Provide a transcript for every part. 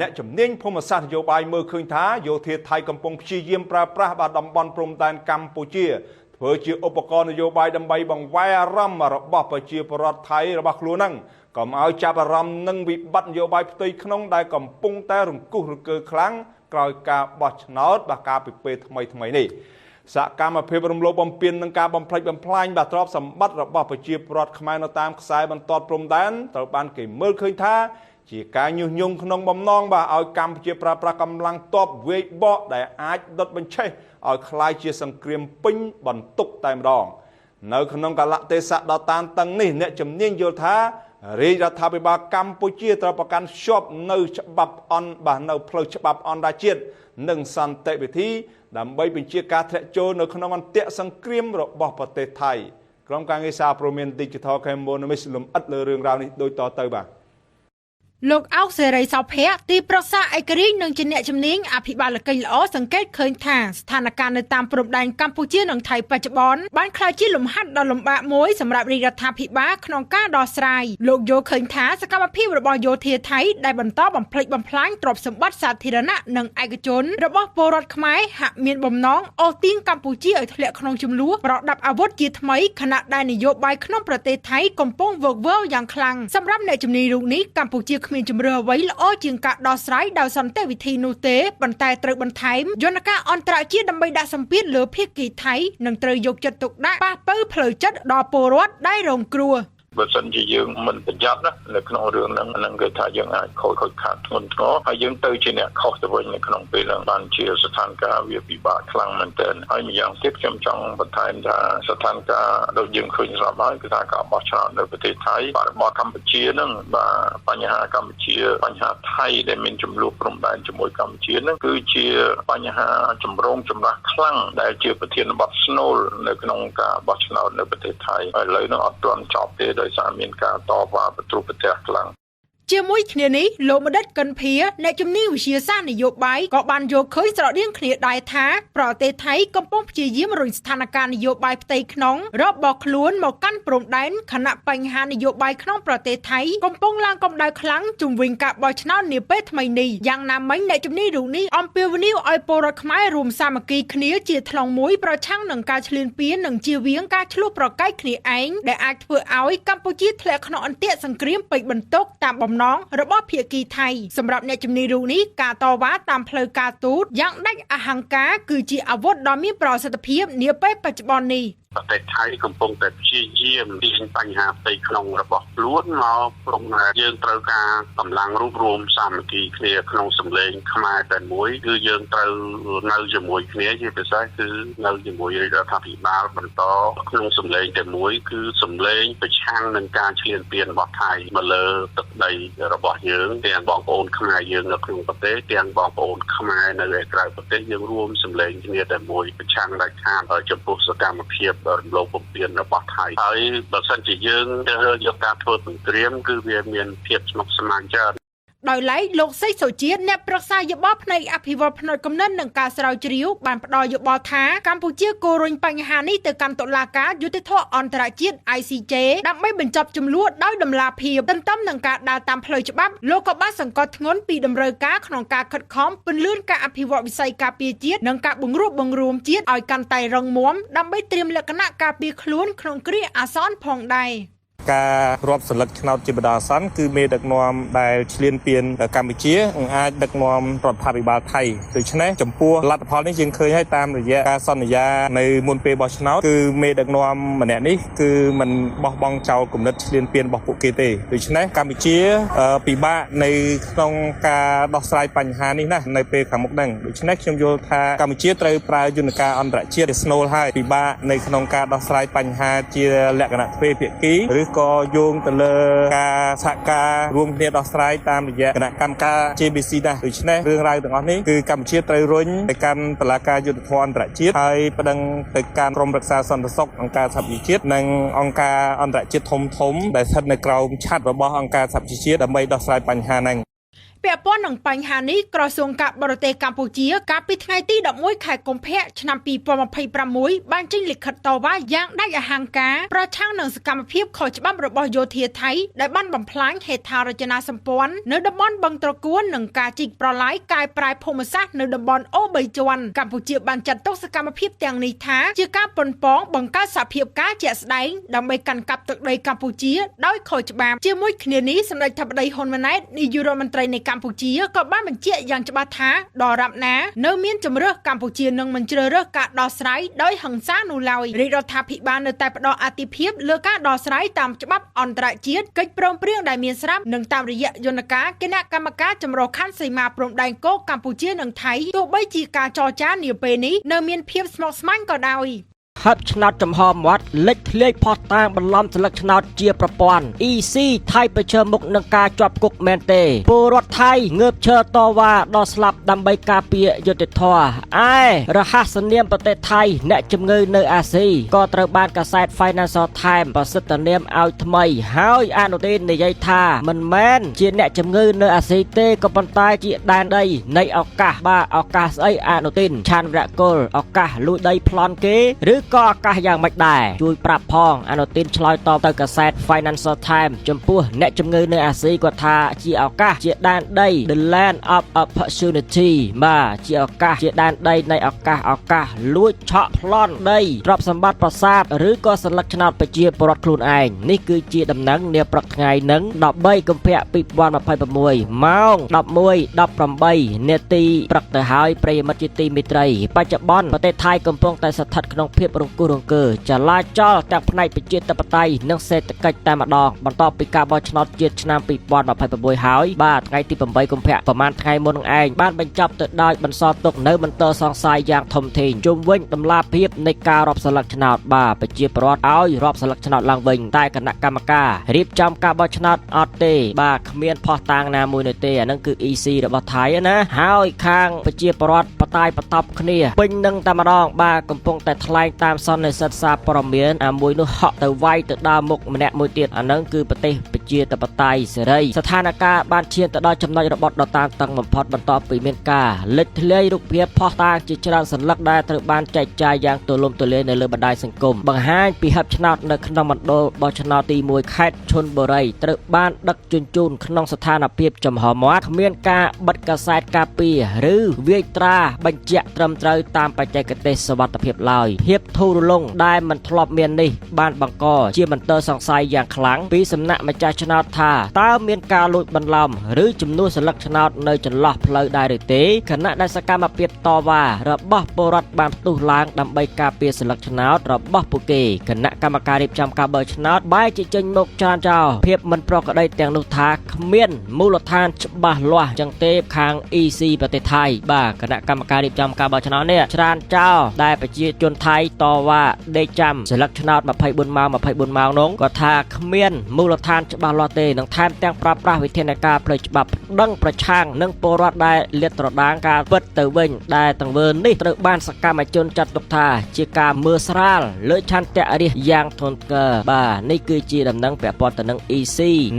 អ្នកជំនាញភូមិសាស្ត្រនយោបាយមើលឃើញថាយោធាថៃកំពុងព្យាយាមប្រើប្រាស់តំបន់ព្រំដែនកម្ពុជាធ្វើជាឧបករណ៍នយោបាយដើម្បីបង្វែរអារម្មណ៍របស់ប្រជាពលរដ្ឋថៃរបស់ខ្លួនហ្នឹងកុំឲ្យចាប់អារម្មណ៍នឹងវិបត្តិនយោបាយផ្ទៃក្នុងដែលកំពុងតែរង្គោះរង្គើខ្លាំងក្រោយការបោះឆ្នោតបាទការពិពេលថ្មីនេះសកម្មភាពរំលោភបំពាននិងការបំផ្លិចបំផ្លាញបាទទ្រព្យសម្បត្តិរបស់ប្រជាពលរដ្ឋខ្មែរនៅតាមខ្សែបន្ទាត់ព្រំដែនត្រូវបានគេមើលឃើញថាជាការញុះញង់ក្នុងបំណងបាទឲ្យកម្ពុជាប្រើប្រាស់កម្លាំងទ័ពវេកបកដែលអាចដុតបញ្ឆេះឲ្យคล้ายជាសង្គ្រាមពេញបន្ទុកតែម្ដងនៅក្នុងកាលៈទេសៈដ៏តានតឹងនេះអ្នកជំនាញយល់ថារាជរដ្ឋាភិបាលកម្ពុជាត្រូវប្រកាន់ខ្ជាប់នៅច្បាប់នៅផ្លូវច្បាប់អន្តរជាតិនិងសន្តិវិធីដើម្បីបញ្ជាការធ្លាក់ចូលនៅក្នុងអន្ទាក់សង្គ្រាមរបស់ប្រទេសថៃក្រុមការងារសារព័ត៌មាន Digital Economics លំអិតលើរឿងរ៉ាវនេះដូចតទៅបាទលោកអោកសេរីសោភ័ក្រទីប្រឹក្សាឯករាជ្យនិងជាអ្នកជំនាញអភិបាលកិច្ចល្អសង្កេតឃើញថាស្ថានភាពនៅតាមព្រំដែនកម្ពុជានិងថៃបច្ចុប្បន្នបានក្លាយជាលំហាត់ដ៏លំបាកមួយសម្រាប់រាជរដ្ឋាភិបាលក្នុងការដោះស្រាយលោកយល់ឃើញថាសកម្មភាពរបស់យោធាថៃដែលបន្តបំផ្លិចបំផ្លាញទ្រព្យសម្បត្តិសាធារណៈនិងឯកជនរបស់ពលរដ្ឋខ្មែរហាក់មានបំណងអូសទាញកម្ពុជាឲ្យធ្លាក់ក្នុងជម្លោះប្រដាប់អាវុធជាថ្មីខណៈដែលនយោបាយក្នុងប្រទេសថៃកំពុងវឹកវរយ៉ាងខ្លាំងសម្រាប់អ្នកជំនាញរូបនេះកម្ពុជាគ្មានជំរឿអ្វីល្អជាងការដោះស្រាយដោយសន្តិវិធីនោះទេប៉ុន្តែត្រូវបន្ថែមយន្តការអន្តរជាតិដើម្បីដាក់សម្ពាធលើភាគីថៃនិងត្រូវយកចិត្តទុកដាក់ប៉ះប៉ូវផ្លូវចិត្តដល់ពលរដ្ឋដែលរងគ្រោះបើសិនជាយើងមិនប្រយ័ត្នណានៅក្នុងរឿងហ្នឹងគឺថាយើងអាចខូចខាតធ្ងន់ធ្ងរហើយយើងទៅជាអ្នកខុសទៅវិញនៅក្នុងពេលហ្នឹងបានជាស្ថានភាពវាពិបាកខ្លាំងមែនទែនហើយម្យ៉ាងទៀតខ្ញុំចង់បន្ថែមថាស្ថានភាពដូចយើងឃើញស្រាប់ហើយគឺថាការបោះឆ្នោតនៅប្រទេសថៃបរិបទកម្ពុជាហ្នឹងបាទបញ្ហាកម្ពុជាបញ្ហាថៃដែលមានចំនួនព្រំដែនជាមួយកម្ពុជាហ្នឹងគឺជាបញ្ហាចម្រូងចម្រាសខ្លាំងដែលជាប្រធានបទស្នូលនៅក្នុងការបោះឆ្នោតនៅប្រទេសថៃហើយឥឡូវហ្នឹងអត់ទាន់ចប់ទេដោយសារមានការតវ៉ាប្រទ្រុបប្រទះខ្លាំងជាមួយគ្នានេះលោកម្ដិតកិនភៀអ្នកជំនាញវិទ្យាសាស្ត្រនយោបាយក៏បានយកឃើញស្រដៀងគ្នាដែរថាប្រទេសថៃកំពុងព្យាយាមរុញស្ថានភាពនយោបាយផ្ទៃក្នុងរបស់ខ្លួនមកកាន់ព្រំដែនខណៈបញ្ហានយោបាយក្នុងប្រទេសថៃកំពុងឡើងកម្ដៅខ្លាំងជុំវិញការបោះឆ្នោតនាពេលថ្មីនេះយ៉ាងណាមិញអ្នកជំនាញរូបនេះអំពាវនាវឲ្យពលរដ្ឋខ្មែររួមសាមគ្គីគ្នាជាថ្លុងមួយប្រឆាំងនឹងការឈ្លានពាននិងជៀសវាងការឈ្លោះប្រកែកគ្នាឯងដែលអាចធ្វើឲ្យកម្ពុជាធ្លាក់ក្នុងអន្ទាក់សង្គ្រាមពេញបន្ទុកតាមបំណងរបស់ភាគីថៃសម្រាប់អ្នកជំនាញរូបនេះការតវ៉ាតាមផ្លូវការទូតយ៉ាងដាច់អហង្ការគឺជាអាវុធដ៏មានប្រសិទ្ធភាពនាពេលបច្ចុប្បន្ននេះប្រទេសថៃកំពុងតែព្យាយាមទាញបញ្ហាផ្ទៃក្នុងរបស់ខ្លួនមកព្រមថាយើងត្រូវការកម្លាំងរួបរวมសាមគ្គីគ្នាក្នុងសម្លេងខ្មែរតែមួយគឺយើងត្រូវនៅជាមួយគ្នាជាពិសេសគឺនៅជាមួយរដ្ឋាភិបាលបន្តក្នុងសម្លេងតែមួយគឺសម្លេងប្រឆាំងនឹងការឈ្លានពានរបស់ថៃមកលើទឹកដីរបស់យើងទាំងបងប្អូនខ្មែរយើងនៅក្នុងប្រទេសទាំងបងប្អូនខ្មែរនៅឯក្រៅប្រទេសយើងរួមសម្លេងគ្នាតែមួយប្រឆាំងដាច់ខាតចំពោះសកម្មភាពរំលោភបំពានរបស់ថៃហើយបើសិនជាយើងយកការធ្វើសង្គ្រាមគឺវាមានភាពស្មុគស្មាញច្រើនដោយឡែកលោកសេចសុជាតិអ្នកប្រឹក្សាយោបល់ផ្នែកអភិវឌ្ឍផ្នែកគំនិតនិងការស្រាវជ្រាវបានផ្ដល់យោបល់ថាកម្ពុជាគួររុញបញ្ហានេះទៅកាន់តុលាការយុត្តិធម៌អន្តរជាតិ ICJ ដើម្បីបញ្ចប់ជម្លោះដោយតម្លាភាពទន្ទឹមនឹងការដើរតាមផ្លូវច្បាប់លោកក៏បានសង្កត់ធ្ងន់ពីតម្រូវការក្នុងការខិតខំពន្លឿនការអភិវឌ្ឍវិស័យការពារជាតិនិងការបង្រួបបង្រួមជាតិឲ្យកាន់តែរឹងមាំដើម្បីត្រៀមលក្ខណៈការពារខ្លួនក្នុងគ្រាអាសន្នផងដែរការរាប់សន្លឹកឆ្នោតជាបណ្ដោះអាសន្នគឺមេដឹកនាំដែលឈ្លានពានកម្ពុជាអាចដឹកនាំរដ្ឋាភិបាលថៃដូច្នេះចំពោះលទ្ធផលនេះយើងឃើញហើយតាមរយៈការសន្យានៅមុនពេលបោះឆ្នោតគឺមេដឹកនាំម្នាក់នេះគឺមិនបោះបង់ចោលគំនិតឈ្លានពានរបស់ពួកគេទេដូច្នេះកម្ពុជាពិបាកនៅក្នុងការដោះស្រាយបញ្ហានេះណានៅពេលខាងមុខហ្នឹងដូច្នេះខ្ញុំយល់ថាកម្ពុជាត្រូវប្រើយន្តការអន្តរជាតិស្នូលហើយពិបាកនៅក្នុងការដោះស្រាយបញ្ហាជាលក្ខណៈទ្វេភាគីឬក៏យោងទៅលើការសហការរួមគ្នាដោះស្រាយតាមរយៈគណៈកម្មការ JBC ដែរដូច្នេះរឿងរ៉ាវទាំងអស់នេះគឺកម្ពុជាត្រូវរុញទៅកាន់តុលាការយុត្តិធម៌អន្តរជាតិហើយប្តឹងទៅកាន់ក្រុមរក្សាសន្តិសុខអង្គការសហប្រជាជាតិនិងអង្គការអន្តរជាតិធំៗដែលស្ថិតនៅក្រោមឆ័ត្ររបស់អង្គការសហប្រជាជាតិដើម្បីដោះស្រាយបញ្ហាហ្នឹង ពាក់ព័ន្ធនឹងបញ្ហានេះក្រសួងការបរទេសកម្ពុជាកាលពីថ្ងៃទី11ខែកុម្ភៈឆ្នាំ2026បានចេញលិខិតតវ៉ាយ៉ាងដាច់អហង្ការប្រឆាំងនឹងសកម្មភាពខុសច្បាប់របស់យោធាថៃដែលបានបំផ្លាញហេដ្ឋារចនាសម្ព័ន្ធនៅតំបន់បឹងត្រកួននិងការជីកប្រឡាយកែប្រែភូមិសាស្ត្រនៅតំបន់អូ3ជាន់កម្ពុជាបានចាត់ទុកសកម្មភាពទាំងនេះថាជាការប៉ុនប៉ងបង្កើតសភាពការជាក់ស្ដែងដើម្បីកាន់កាប់ទឹកដីកម្ពុជាដោយខុសច្បាប់ជាមួយគ្នានេះសម្ដេចថាបតីហ៊ុនម៉ាណែតនាយករដ្ឋមន្ត្រីនៃកម្ពុជាក៏បានបញ្ជាក់យ៉ាងច្បាស់ថាដរាបណានៅមានជំរឿសកម្ពុជានឹងមិនជ្រើសរើសការដោះស្រាយដោយហិង្សានោះឡើយរាជរដ្ឋាភិបាលនៅតែផ្ដល់អាទិភាពលើការដោះស្រាយតាមច្បាប់អន្តរជាតិកិច្ចព្រមព្រៀងដែលមានស្រាប់និងតាមរយៈយន្តការគណៈកម្មការចម្រុះខណ្ឌសីមាព្រំដែនគោកកម្ពុជានិងថៃទោះបីជាការចរចានាពេលនេះនៅមានភាពស្មុគស្មាញក៏ដោយហឹបឆ្នោតចំហមាត់លេចធ្លាយផុសតាងបន្លំស្លឹកឆ្នោតជាប្រព័ន្ធ EC ថៃប្រឈមមុខនឹងការជាប់គុកមែនទេពលរដ្ឋថៃងើបឈរតវ៉ាដល់ស្លាប់ដើម្បីការពារយុត្តិធម៌ឯរហស្សនាមប្រទេសថៃអ្នកជំងឺនៅអាស៊ីក៏ត្រូវបានកាសែត Financial Times ប្រសិទ្ធនាមឲ្យថ្មីហើយអនុទាននិយាយថាមិនមែនជាអ្នកជំងឺនៅអាស៊ីទេក៏ប៉ុន្តែជាដែនដីនៃឱកាសបាទឱកាសស្អីអនុទានឆានវរៈកុលឱកាសលួចដីប្លន់គេឬក៏ឱកាសយ៉ាងម៉េចដែរជួយប្រាប់ផងអនុទានឆ្លើយតបទៅកាសែត Financial Times ចំពោះអ្នកជំងឺនៅអាស៊ីគាត់ថាជាឱកាសជាដែនដី The Land of Opportunity បាទជាឱកាសជាដែនដីនៃឱកាសលួចឆក់ប្លន់ដីទ្រព្យសម្បត្តិប្រាសាទឬក៏សន្លឹកឆ្នោតប្រជាពលរដ្ឋខ្លួនឯងនេះគឺជាដំណឹងនាព្រឹកថ្ងៃនឹង13កុម្ភៈ2026ម៉ោង 11:18 នាទីព្រឹកទៅហើយប្រិយមិត្តជាទីមេត្រីបច្ចុប្បន្នប្រទេសថៃកំពុងតែស្ថិតក្នុងភាពរង្គោះរង្គើចលាចលទាំងផ្នែកប្រជាធិបតេយ្យនិងសេដ្ឋកិច្ចតែម្ដងបន្ទាប់ពីការបោះឆ្នោតជាតិឆ្នាំ2026ហើយបាទថ្ងៃទី8កុម្ភៈប្រហែលថ្ងៃមុននឹងឯងបានបញ្ចប់ទៅដោយបន្សល់ទុកនៅមន្ទិលសង្ស័យយ៉ាងធំធេងជុំវិញដំណាភាពនៃការរាប់ស្លឹកឆ្នោតបាទប្រជាពលរដ្ឋឲ្យរាប់ស្លឹកឆ្នោតឡើងវិញតែគណៈកម្មការរៀបចំការបោះឆ្នោតអត់ទេបាទគ្មានភស្តុតាងណាមួយនោះទេអានឹងគឺ EC របស់ថៃណាហើយខាងប្រជាពលរដ្ឋបតាយបតប់គ្នាពេញនឹងតែម្ដងបាទកំពុងតែថ្លែងតាមសន្និសីទសារព័ត៌មានមួយនោះហក់ទៅវាយទៅដើរមុខម្នាក់មួយទៀតអានឹងគឺប្រទេសប្រជាធិបតេយ្យសេរីស្ថានភាពបានឈានទៅដល់ចំណុចរបត់ដ៏តានតឹងបំផុតបន្ទាប់ពីមានការលេចធ្លាយរូបភាពផុសតាងជាច្រើនសន្លឹកដែលត្រូវបានចែកចាយយ៉ាងទូលំទូលាយនៅលើបណ្ដាញសង្គមបង្ហាញពីហឹបឆ្នោតនៅក្នុងមណ្ឌលបោះឆ្នោតទី1ខេត្តឈុនបុរីត្រូវបានដឹកជញ្ជូនក្នុងស្ថានភាពចំហមាត់គ្មានការបិទកាសែតការពារឬវាយត្រាបញ្ជាក់ត្រឹមត្រូវតាមបច្ចេកទេសសុវត្ថិភាពឡើយភាពធូររលុងដែលមិនធ្លាប់មាននេះបានបង្កជាមន្ទិលសង្ស័យយ៉ាងខ្លាំងពីសំណាក់ម្ចាស់ឆ្នោតថាតើមានការលួចបន្លំឬជំនួសស្លឹកឆ្នោតនៅចន្លោះផ្លូវដែរឬទេខណៈដែលសកម្មភាពតវ៉ារបស់ពលរដ្ឋបានផ្ទុះឡើងដើម្បីការពារស្លឹកឆ្នោតរបស់ពួកគេគណៈកម្មការរៀបចំការបោះឆ្នោតបែរជាចេញមុខច្រានចោលភាពមិនប្រក្រតីទាំងនោះថាគ្មានមូលដ្ឋានច្បាស់លាស់ចឹងទេខាង EC ប្រទេសថៃបាទគណៈកម្មការរៀបចំការបោះឆ្នោតនេះច្រានចោលដែលប្រជាជនថៃតវ៉ាដេកចាំស្លឹកឆ្នោត24ម៉ោងនោះក៏ថាគ្មានមូលដ្ឋានច្បាស់លាស់ទេនិងថែមទាំងប្រើប្រាស់វិធានការផ្លូវច្បាប់ដឹងប្រឆាំងនឹងពលរដ្ឋដែលលាតត្រដាងការពិតទៅវិញដែលទង្វើនេះត្រូវបានសកម្មជនចាត់ទុកថាជាការមើលស្រាលលើឆន្ទៈរាស្ត្រយ៉ាងធ្ងន់ធ្ងរបាទនេះគឺជាដំណឹងពាក់ព័ន្ធទៅនឹង EC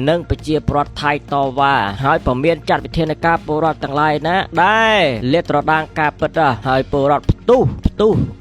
និងប្រជាពលរដ្ឋថៃតវ៉ាហើយពុំមានចាត់វិធានការពលរដ្ឋទាំងឡាយណាដែលលាតត្រដាងការពិតហើយពលរដ្ឋផ្ទុះ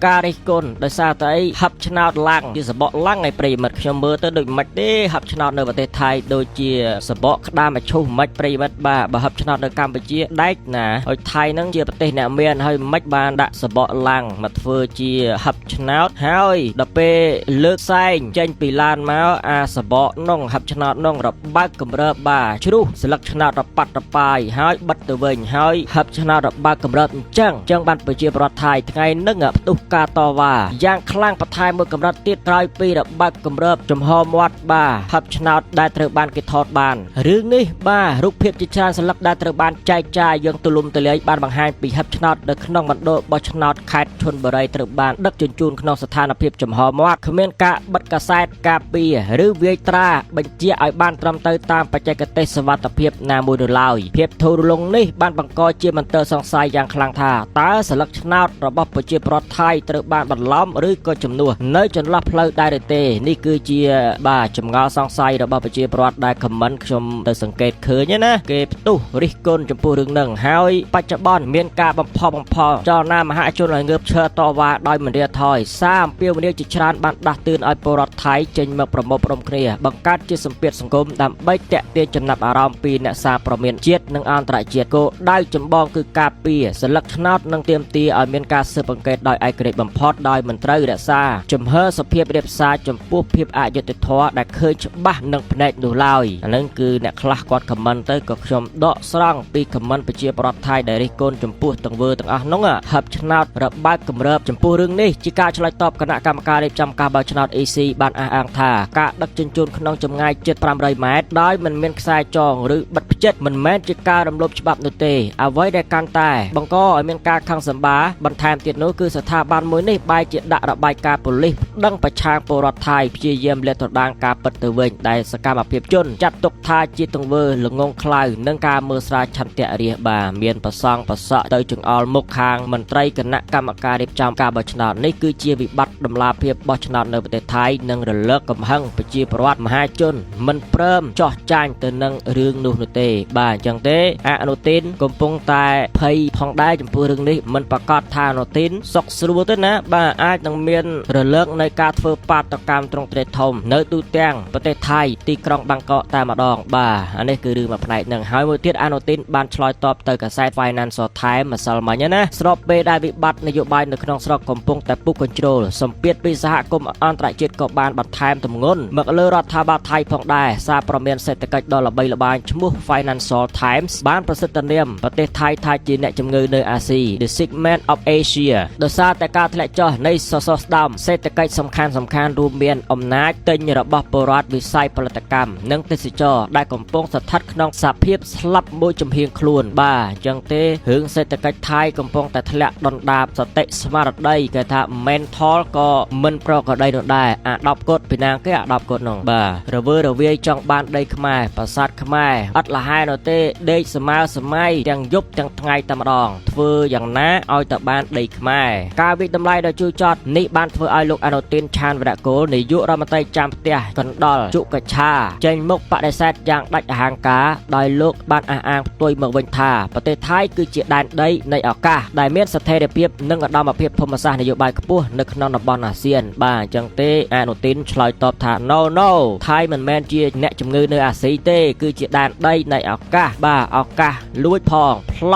ការរិះគន់ដោយសារតែហឹបឆ្នោតឡើងជាសបកឡើងឲ្យប្រិយមិត្តខ្ញុំមើលទៅដូចមិនទេហឹបឆ្នោតនៅប្រទេសថៃដូចជាសបកក្តាមឈូសមិនប្រិយមិត្តបាទបើហឹបឆ្នោតនៅកម្ពុជាដែកណាហើយថៃនឹងជាប្រទេសអ្នកមានហើយមិនបានដាក់សបកឡើងមកធ្វើជាហឹបឆ្នោតហើយដល់ពេលលើកសែងចេញពីឡានមកអាសបកនោះហឹបឆ្នោតនោះរបើកកម្រើបាទជ្រុះស្លឹកឆ្នោតរប៉ាត់រប៉ាយហើយបិទទៅវិញហើយហឹបឆ្នោតរបើកកម្រើអញ្ចឹងបានប្រជាពលរដ្ឋថៃថ្ងៃនឹងផ្ទុះការតវ៉ាយ៉ាងខ្លាំងបន្ថែមមួយកម្រិតទៀតក្រោយពីរបើកកម្រើចំហមាត់បាទហឹបឆ្នោតដែលត្រូវបានគេថតបានរឿងនេះបាទរូបភាពជាច្រើនសន្លឹកដែលត្រូវបានចែកចាយយ៉ាងទូលំទូលាយបានបង្ហាញពីហឹបឆ្នោតនៅក្នុងមណ្ឌលបោះឆ្នោតខេត្តឈុនបុរីត្រូវបានដឹកជញ្ជូនក្នុងស្ថានភាពចំហមាត់គ្មានការបិទកាសែតការពារឬវាយត្រាបញ្ជាឲ្យបានត្រឹមត្រូវតាមបច្ចេកទេសសុវត្ថិភាពណាមួយនោះឡើយភាពធូររលុងនេះបានបង្កជាមន្ទិលសង្ស័យយ៉ាងខ្លាំងថាតើស្លឹកឆ្នោតរបស់ របស់ប្រជាពលរដ្ឋថៃត្រូវបានបន្លំឬក៏ជំនួសនៅចន្លោះផ្លូវដែរឬទេនេះគឺជាបាទចម្ងល់សង្ស័យរបស់ប្រជាពលរដ្ឋដែលខមមិនខ្ញុំទៅសង្កេតឃើញណាគេផ្ទុះរិះគន់ចំពោះរឿងហ្នឹងហើយបច្ចុប្បន្នមានការបំផុសបំផុលចលនាមហាជនឲ្យងើបឈរតវ៉ាដោយមិនរាថយសារអំពាវនាវជាច្រើនបានដាស់តឿនឲ្យពលរដ្ឋថៃចេញមកប្រមូលផ្ដុំគ្នាបង្កើតជាសម្ពាធសង្គមដើម្បីទាក់ទាញចំណាប់អារម្មណ៍ពីអ្នកសារព័ត៌មានជាតិនិងអន្តរជាតិគោលដៅចម្បងគឺការពារសិលឹកឆ្នោតនិងទាមទារឲ្យមានការស៊ើបអង្កេតដោយឯករាជ្យបំផុតដោយមិនត្រូវរក្សាជំហរសភាពរាបសារចំពោះភាពអយុត្តិធម៌ដែលឃើញច្បាស់នឹងភ្នែកនោះឡើយអានឹងគឺអ្នកខ្លះគាត់ខមមិនទៅក៏ខ្ញុំដកស្រង់ពីខមមិនប្រជាពលរដ្ឋថៃដែលរិះគន់ចំពោះទាំងវើទាំងអស់នោះហឹបឆ្នោតរបើកគម្របចំពោះរឿងនេះជាការឆ្លើយតបគណៈកម្មការរៀបចំការបោះឆ្នោត EC បានអះអាងថាការដឹកជញ្ជូនក្នុងចម្ងាយជិត500ម៉ែត្រដោយមិនមានខ្សែចងឬបិទផ្ចិតមិនមែនជាការរំលោភច្បាប់នោះទេអ្វីដែលកាន់តែបង្កឲ្យមានការខឹងសម្បារបន្ថែមទៀតនោះគឺស្ថាប័នមួយនេះបែរជាដាក់របាយការណ៍ប៉ូលីសប្តឹងប្រឆាំងពលរដ្ឋថៃព្យាយាមលាតត្រដាងការពិតទៅវិញដែលសកម្មភាពជនចាត់ទុកថាជាទង្វើល្ងងខ្លៅនិងការមើលស្រាលឆន្ទៈរាសបាទមានប្រសង់ប្រសក់ទៅចង្អុលមុខខាងមន្ត្រីគណៈកម្មការរៀបចំការបោះឆ្នោតនេះគឺជាវិបត្តិដំណាភាពបោះឆ្នោតនៅប្រទេសថៃនិងរលកកំហឹងប្រជាពលរដ្ឋមហាជនមិនព្រមចោះចាញ់ទៅនឹងរឿងនោះទេបាទអញ្ចឹងទេអនុទានកំពុងតែភ័យផងដែរចំពោះរឿងនេះមិនប្រកាសថាអនុទានសុកស្រួលទេណាបាទអាចនឹងមានរលកនៃការធ្វើបាតកម្មត្រង់ត្រេតធំនៅទូទាំងប្រទេសថៃទីក្រុងបាងកកតែម្ដងបាទអានេះគឺរឿងមួយផ្នែកហ្នឹងហើយមួយទៀតអនុទានបានឆ្លើយតបទៅកាសែត Financial Times ម្សិលមិញណាស្របពេលដែលវិបត្តិនយោបាយនៅក្នុងស្រុកកំពុងតែពុះកញ្ជ្រោលសម្ពាធពីសហគមន៍អន្តរជាតិក៏បានបន្ថែមទម្ងន់មកលើរដ្ឋាភិបាលថៃផងដែរសារព័ត៌មានសេដ្ឋកិច្ចដ៏ល្បីល្បាញឈ្មោះ Financial Times បានប្រសិទ្ធនាមប្រទេសថៃថាជាអ្នកជំងឺនៅអាស៊ី The Segment of Asia ដោយសារតែការធ្លាក់ចុះនៃសសរស្តម្ភសេដ្ឋកិច្ចសំខាន់ៗរួមមានអំណាចទិញរបស់ពលរដ្ឋវិស័យផលិតកម្មនិងទេសចរដែលកំពុងស្ថិតក្នុងសភាពស្លាប់មួយចំហៀងខ្លួនបាទអញ្ចឹងទេរឿងសេដ្ឋកិច្ចថៃកំពុងតែធ្លាក់ដុនដាបសតិស្មារតីគេថា mental ក៏មិនប្រក្រតីនោះដែរអា10កូដពីណាគេអា10កូដនោះបាទរវើរវាយចង់បានដីខ្មែរប្រាសាទខ្មែរអត់លហែនោះទេដេកសម័យទាំងយប់ទាំងថ្ងៃតែម្ដងធ្វើយ៉ាងណាឲ្យតែបានដីខ្មែរការវិតម្លៃដ៏ជូរចត់នេះបានធ្វើឲ្យលោកអនុទានឆានវរៈគោលនាយករដ្ឋមន្ត្រីចាំផ្ទះកណ្ដាលជុកឆាចេញមុខបដិសេធយ៉ាងដាច់អហង្ការដោយលោកបានអះអាងផ្ទុយមកវិញថាប្រទេសថៃគឺជាដែនដីនៃឱកាសដែលមានស្ថិរភាពនិងឧត្តមភាពភូមិសាស្ត្រនយោបាយខ្ពស់នៅក្នុងតំបន់អាស៊ានបាទអញ្ចឹងទេអនុទានឆ្លើយតបថា No ថៃមិនមែនជាអ្នកជំងឺនៅអាស៊ីទេគឺជាដែនដីនៃឱកាសបាទឱកាសលួចផងប្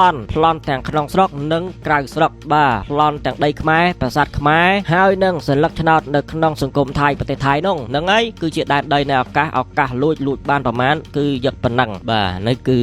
លន់ទាំងក្នុងស្រុកនិងក្រៅស្រុកបាទប្លន់ទាំងដីខ្មែរប្រាសាទខ្មែរហើយនិងសិលឹកឆ្នោតនៅក្នុងសង្គមថៃប្រទេសថៃនោះហ្នឹងហើយគឺជាដែនដីនៃឱកាសលួចបានប្រមាណគឺយកប៉ុណ្ណឹងបាទនេះគឺ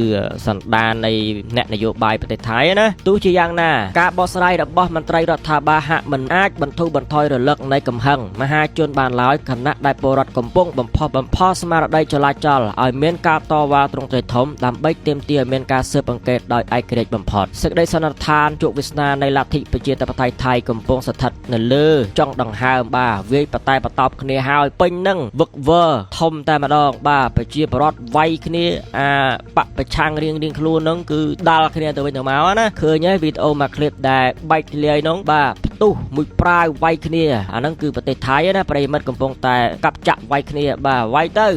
សន្តាននៃអ្នកនយោបាយប្រទេសថៃណាទោះជាយ៉ាងណាការបកស្រាយរបស់មន្ត្រីរដ្ឋាភិបាលហាក់មិនអាចបន្ធូរបន្ថយរលឹកនៃកំហឹងមហាជនបានឡើយខណៈដែលពលរដ្ឋកំពុងបំផុសស្មារតីចលាចលឲ្យមានការតវ៉ាទ្រង់ទ្រាយធំដើម្បីទាមទារឲ្យមានការស៊ើបអង្កេតដោយឯករាជ្យបំផុតសេចក្តីសន្និដ្ឋានជក់វាសនានៃលទ្ធិប្រជាធិបតេយ្យថៃកំពុងស្ថិតនៅលើចុងដង្ហើមបាទវាយបតែបតោបគ្នាហើយពេញនឹងវឹកវរធំតែម្ដងបាទប្រជាពលរដ្ឋវាយគ្នាបពប្រឆាំងរៀងខ្លួនហ្នឹងគឺដាល់គ្នាទៅវិញទៅមកណាឃើញហើយវីដេអូមួយឃ្លីបដែលបែកធ្លាយហ្នឹងបាទផ្ទុះមួយប្រាវវាយគ្នាអាហ្នឹងគឺប្រទេសថៃណាប្រិយមិត្តកំពុងតែកាប់ចាក់វាយគ្នាបាទវាយទៅ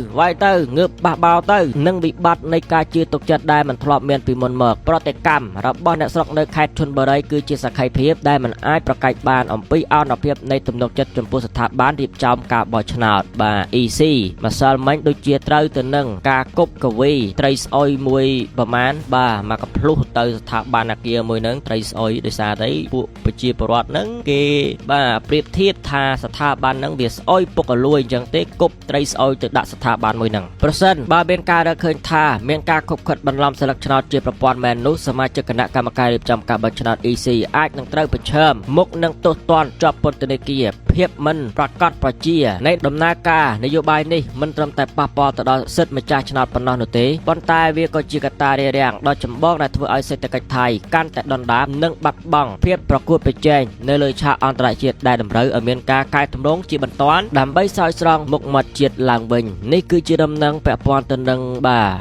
ងើបបះបោទៅនឹងវិបត្តិនៃការជឿទុកចិត្តដែលមិនធ្លាប់មានពីមុនមកប្រតិកម្មរបស់អ្នកស្រុកនៅខេត្តឈុនបុរីគឺជាសក្ខីភាពដែលមិនអាចប្រកែកបានអំពីអនុភាពនៃទំនុកចិត្តចំពោះស្ថាប័នរៀបចំការបោះឆ្នោតបាទ EC ម្សិលមិញដូចជាត្រូវទៅនឹងការគប់កវីត្រីស្អុយមួយប្រមាណបាទមកកំភ្លុះទៅស្ថាប័នអាគារមួយហ្នឹងត្រីស្អុយដោយសារតែពួកប្រជាពលរដ្ឋហ្នឹងគេបាទប្រៀបធៀបថាស្ថាប័នហ្នឹងវាស្អុយពុកអលួយអញ្ចឹងទេគប់ត្រីស្អុយទៅដាក់ស្ថាប័នមួយហ្នឹងប្រសិនបើមានការរកឃើញថាមានការខុបខិតបន្លំស្លឹកឆ្នោតជាប្រព័ន្ធមែននោះសមាជិកគណៈកម្មការរៀបចំការបោះឆ្នោត EC អាចនឹងត្រូវប្រឈមមុខនឹងទោសទណ្ឌជាប់ពន្ធនាគារភាពមិនប្រកបប្រជានៃដំណើរការនយោបាយនេះមិនត្រឹមតែប៉ះពាល់ទៅដល់សិទ្ធិម្ចាស់ឆ្នោតប៉ុណ្ណោះនោះទេប៉ុន្តែវាក៏ជាកត្តារារាំងដ៏ចម្បងដែលធ្វើឲ្យសេដ្ឋកិច្ចថៃកាន់តែដុនដាបនិងបាត់បង់ភាពប្រកួតប្រជែងនៅលើ លើឆាកអន្តរជាតិដែលតម្រូវឲ្យមានការកែតម្រង់ជាបន្ទាន់ដើម្បីសោយស្រង់មុខមាត់ជាតិឡើងវិញនេះគឺជាដំណឹងពាក់ព័ន្ធទៅនឹង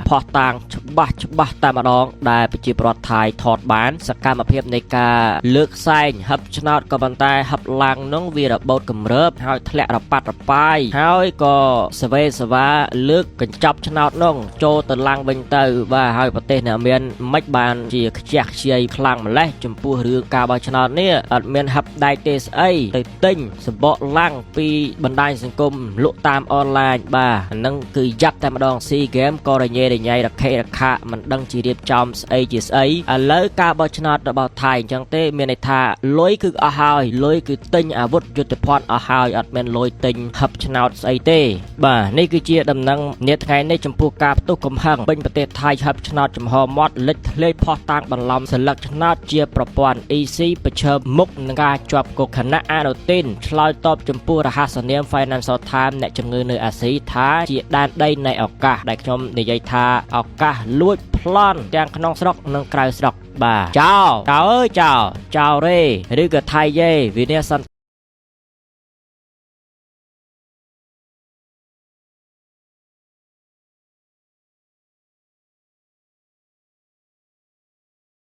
ផុសតាងច្បាស់តែម្ដងដែលប្រជាពលរដ្ឋថៃថតបានសកម្មភាពនៃការលើកសែងហឹបឆ្នោតក៏ប៉ុន្តែហឹបឡើងនឹងវារបូតគម្រើបហើយធ្លាក់រប៉ាត់រប៉ាយហើយក៏សវេសវ៉ាលើកកញ្ចប់ឆ្នោតនោះចូលទៅឡើងវិញទៅបាទហើយប្រទេសអ្នកមានមិនបានជាខ្ជះខ្ជាយខ្លាំងម្លេះចំពោះរឿងការបោះឆ្នោតនេះអត់មានហឹបដៃទេស្អីទៅទិញសម្បកឡាំងពីបណ្ដាញសង្គមលក់តាមអនឡាញបាទហ្នឹងគឺយ៉ាប់តែម្ដងស៊ីហ្គេមក៏រញ៉េរញ៉ៃរខេរខាមិនដឹងជារៀបចំស្អីជាស្អីឥឡូវការបោះឆ្នោតរបស់ថៃអញ្ចឹងទេមានន័យថាលុយគឺអស់ហើយលុយគឺទិញអាវុធយុទ្ធភ័ណ្ឌអស់ហើយអត់មានលុយទិញហឹបឆ្នោតស្អីទេបាទនេះគឺជាដំណឹងនាថ្ងៃនេះចំពោះការផ្ទុះកំហឹងពេញប្រទេសថៃហឹបឆ្នោតចំហមាត់លេចធ្លាយផុសតាងបន្លំសិលឹកឆ្នោតជាប្រព័ន្ធ EC ប្រឈមមុខនឹងការជាប់គុកគណៈអនុទានឆ្លើយតបចំពោះរហស្សនាម Financial Times អ្នកជំងឺនៅអាស៊ីថាជាដែនដីនៃឱកាសដែលខ្ញុំនិយាយថាឱកាសលួចប្លន់ទាំងក្នុងស្រុកនិងក្រៅស្រុកបាទចោអើយចោរេឬក៏ថៃយេវិញ្ញាស